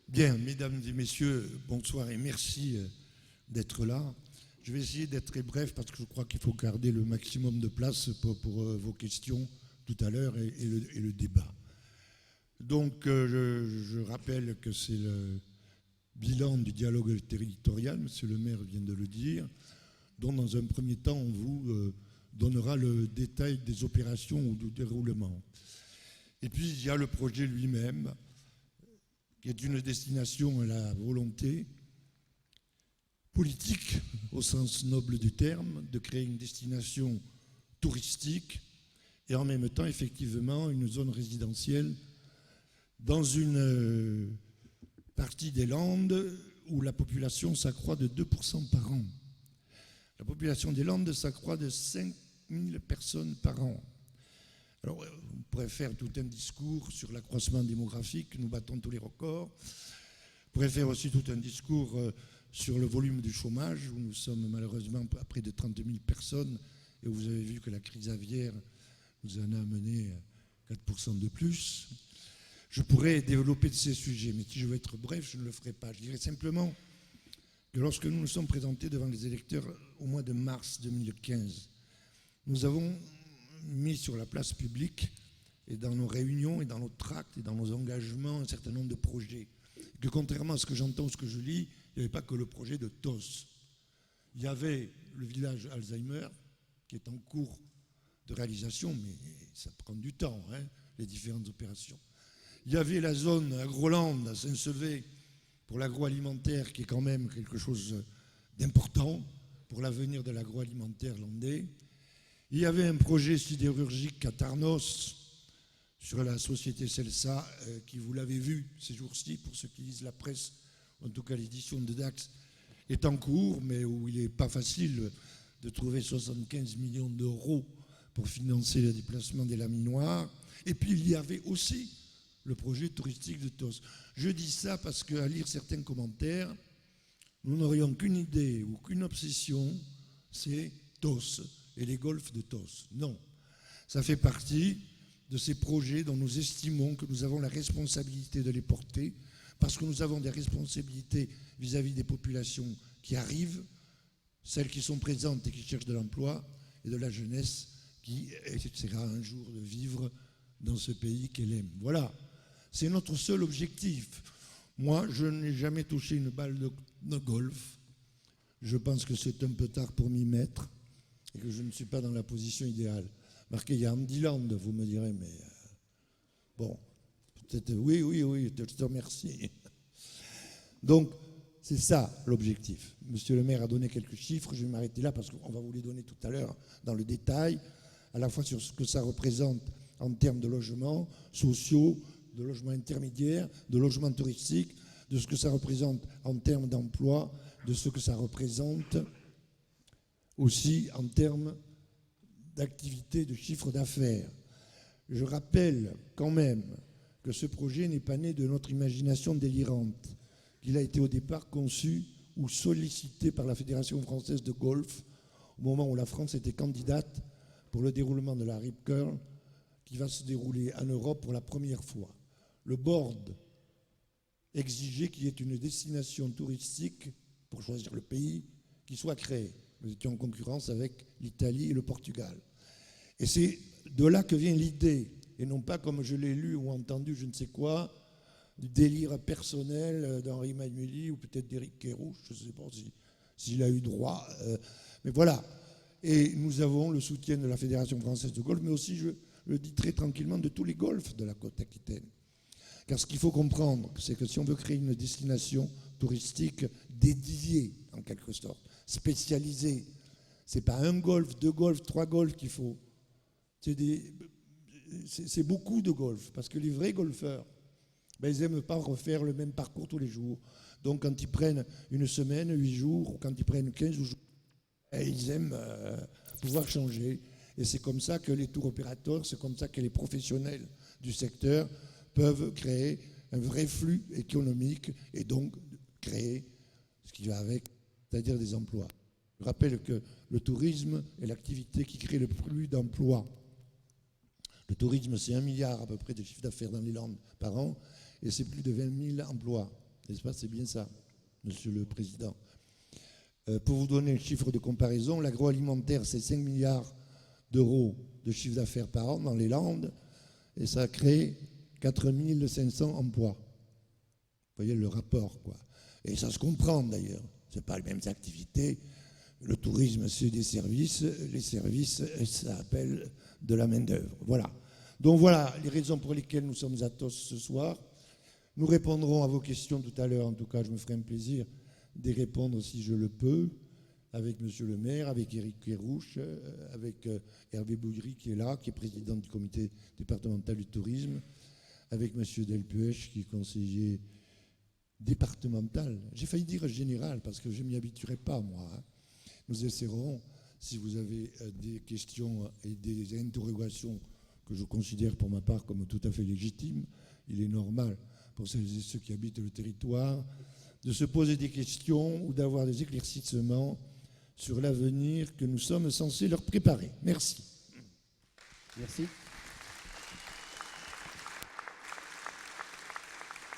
Bien, mesdames et messieurs, bonsoir et merci d'être là. Je vais essayer d'être très bref parce que je crois qu'il faut garder le maximum de place pour vos questions tout à l'heure et le débat. Donc, je rappelle que c'est le bilan du dialogue territorial, monsieur le maire vient de le dire, dont dans un premier temps, on vous donnera le détail des opérations ou du déroulement. Et puis, il y a le projet lui-même, qui est une destination à la volonté politique, au sens noble du terme, de créer une destination touristique et en même temps, effectivement, une zone résidentielle dans une partie des Landes où la population s'accroît de 2% par an. La population des Landes s'accroît de 5000 personnes par an. Alors, on pourrait faire tout un discours sur l'accroissement démographique, nous battons tous les records. On pourrait faire aussi tout un discours sur le volume du chômage, où nous sommes malheureusement à près de 30 000 personnes, et vous avez vu que la crise aviaire nous en a amené 4% de plus. Je pourrais développer de ces sujets, mais si je veux être bref, je ne le ferai pas. Je dirais simplement que lorsque nous nous sommes présentés devant les électeurs au mois de mars 2015, nous avons mis sur la place publique et dans nos réunions et dans nos tracts et dans nos engagements un certain nombre de projets. Que contrairement à ce que j'entends, ce que je lis, il n'y avait pas que le projet de TOS. Il y avait le village Alzheimer qui est en cours de réalisation, mais ça prend du temps, les différentes opérations. Il y avait la zone Agroland à Saint-Sevé pour l'agroalimentaire qui est quand même quelque chose d'important pour l'avenir de l'agroalimentaire landais. Il y avait un projet sidérurgique à Tarnos sur la société Celsa qui, vous l'avez vu ces jours-ci, pour ceux qui lisent la presse, en tout cas l'édition de Dax, est en cours, mais où il n'est pas facile de trouver 75 millions d'euros pour financer le déplacement des laminoirs. Et puis il y avait aussi le projet touristique de TOS. Je dis ça parce qu'à lire certains commentaires, nous n'aurions qu'une idée ou qu'une obsession, c'est TOS et les golfs de TOS. Non, ça fait partie de ces projets dont nous estimons que nous avons la responsabilité de les porter, parce que nous avons des responsabilités vis-à-vis des populations qui arrivent, celles qui sont présentes et qui cherchent de l'emploi, et de la jeunesse qui essaiera un jour de vivre dans ce pays qu'elle aime. Voilà, c'est notre seul objectif. Moi, je n'ai jamais touché une balle de golf. Je pense que c'est un peu tard pour m'y mettre et que je ne suis pas dans la position idéale. Marqué, il y a Andyland, vous me direz, mais bon, peut-être, oui, je te remercie. Donc, c'est ça l'objectif. Monsieur le maire a donné quelques chiffres, je vais m'arrêter là parce qu'on va vous les donner tout à l'heure dans le détail, à la fois sur ce que ça représente en termes de logements sociaux, de logements intermédiaires, de logements touristiques, de ce que ça représente en termes d'emploi, de ce que ça représente aussi en termes d'activité de chiffre d'affaires. Je rappelle quand même que ce projet n'est pas né de notre imagination délirante, qu'il a été au départ conçu ou sollicité par la Fédération française de golf au moment où la France était candidate pour le déroulement de la Rip Curl qui va se dérouler en Europe pour la première fois. Le board exigeait qu'il y ait une destination touristique pour choisir le pays qui soit créée. Nous étions en concurrence avec l'Italie et le Portugal. Et c'est de là que vient l'idée, et non pas comme je l'ai lu ou entendu, je ne sais quoi, du délire personnel d'Henri Magnelli ou peut-être d'Éric Kerrouche, je ne sais pas s'il a eu droit, mais voilà. Et nous avons le soutien de la Fédération française de golf, mais aussi, je le dis très tranquillement, de tous les golfs de la côte aquitaine. Car ce qu'il faut comprendre, c'est que si on veut créer une destination touristique dédiée, en quelque sorte, spécialisée, c'est pas un golf, deux golfs, trois golfs qu'il faut. C'est beaucoup de golf, parce que les vrais golfeurs, ils n'aiment pas refaire le même parcours tous les jours. Donc quand ils prennent une semaine, 8 jours, ou quand ils prennent 15 jours, ils aiment pouvoir changer. Et c'est comme ça que les tours opérateurs, c'est comme ça que les professionnels du secteur peuvent créer un vrai flux économique et donc créer ce qui va avec, c'est-à-dire des emplois. Je rappelle que le tourisme est l'activité qui crée le plus d'emplois. Le tourisme, c'est 1 milliard à peu près de chiffre d'affaires dans les Landes par an, et c'est plus de 20 000 emplois. N'est-ce pas? C'est bien ça, Monsieur le Président. Pour vous donner un chiffre de comparaison, l'agroalimentaire, c'est 5 milliards d'euros de chiffre d'affaires par an dans les Landes, et ça crée 4 500 emplois. Vous voyez le rapport, quoi. Et ça se comprend d'ailleurs. Ce n'est pas les mêmes activités. Le tourisme, c'est des services. Les services, ça appelle de la main-d'œuvre. Voilà. Donc voilà les raisons pour lesquelles nous sommes à Tos ce soir. Nous répondrons à vos questions tout à l'heure. En tout cas, je me ferai un plaisir d'y répondre si je le peux, avec Monsieur le maire, avec Éric Kérouche, avec Hervé Bougry qui est là, qui est président du comité départemental du tourisme, avec Monsieur Delpuech qui est conseiller départemental. J'ai failli dire général parce que je ne m'y habituerai pas, moi. Nous essaierons, si vous avez des questions et des interrogations que je considère pour ma part comme tout à fait légitimes, il est normal pour celles et ceux qui habitent le territoire de se poser des questions ou d'avoir des éclaircissements sur l'avenir que nous sommes censés leur préparer. Merci. Merci.